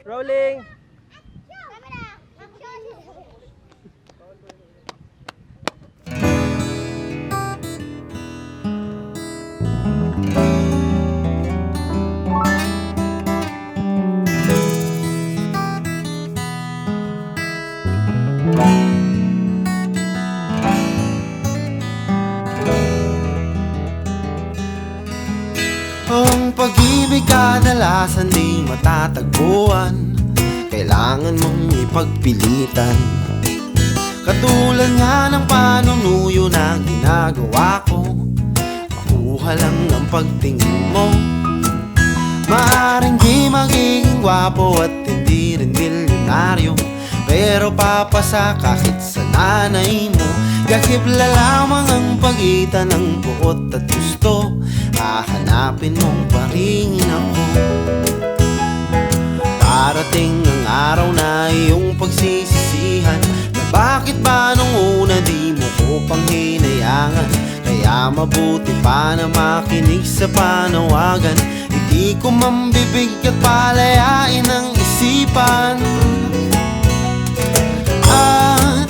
Rolling. Ang pag-ibig kadalasan di matatagpuan, kailangan mong ipagpilitan. Katulad nga ng panunuyo na ginagawa ko, makuha lang ang pagtingin mo. Maaring di magiging gwapo at hindi rin milyonaryo, pero papasa kahit sa nanay mo. Gakibla lamang ang pagitan ng buot at gusto, hahanapin mong pa rin ako. Darating ang araw na iyong pagsisisihan, na bakit ba nung una di mo ko pang hinayangan. Kaya mabuti pa na makinig sa panawagan, hindi ko mambibig at palayain ang isipan. At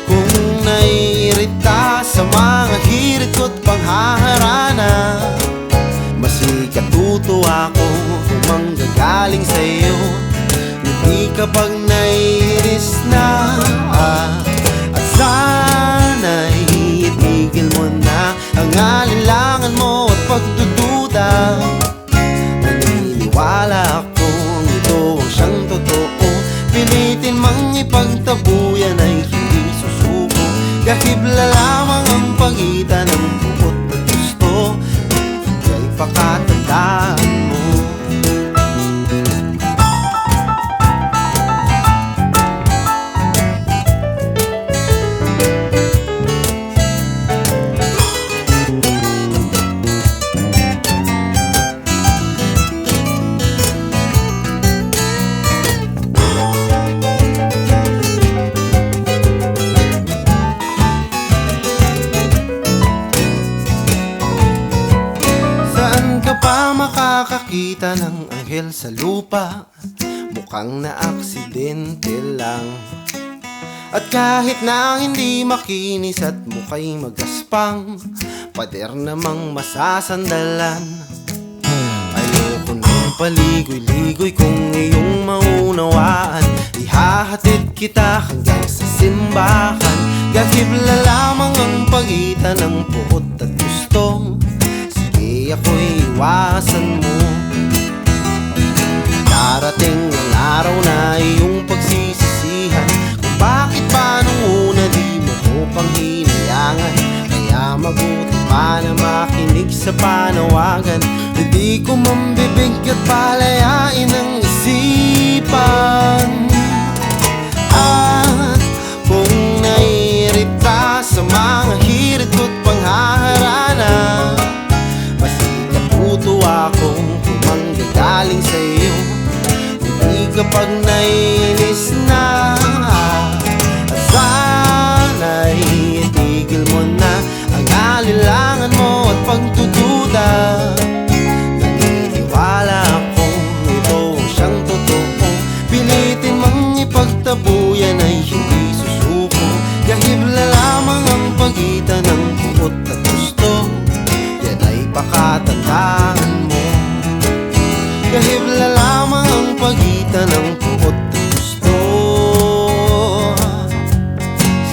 kung naiirita sa mga hirit ko't panghaharana, masikatuto ako kung manggagaling sa'yo. Hindi kapag naiinis na, at sana'y itigil mo na ang alinlangan mo at pagdududa. Naniniwala akong ito ang siyang totoo, pilitin mang ipagtabuyan ay hindi susuko. Gakibla lamang ang pagitan ng buot at gusto, kay pakatandaan mo. Makakakita ng anghel sa lupa, mukhang na aksidente lang. At kahit na hindi makinis at mukha'y magaspang, pader namang masasandalan. Ayoko nang paligoy-ligoy kung iyong maunawaan, ihahatid kita hanggang sa simbahan. Gakibla lamang ang pagitan ng puot at gusto, ako'y iwasan mo. Darating ang araw na iyong pagsisisihan, kung bakit pa nung una di mo ko pang hinayangan. Kaya mabuti pa na makinig sa panawagan, hindi ko mambibig at palayain ang isipan. At kung naiirita sa mga hirit ko't panghaharana, matuto akong kumanggagaling sa'yo. Hindi kapag naiinis na, at sana'y itigil mo na ang alinlangan mo at pagdududa. Naniniwala akong ito ang siyang totoo, pilitin mang ipagtabuyan ay hindi susuko. Gahibla lamang ang pagitan ng buot at gusto, yan ay pakatandaan mo. Kahibla lamang ang pagitan ng puot at gusto,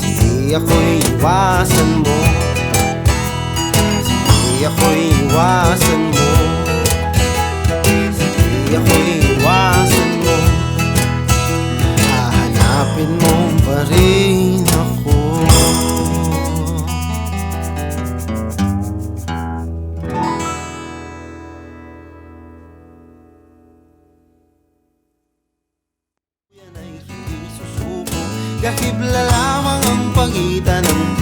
sige ako'y iwasan mo. Sige ako'y iwasan mo. Sige ako'y iwasan mo. Hahanapin mo pa rin ako. Gakibla lamang ang pagitan ng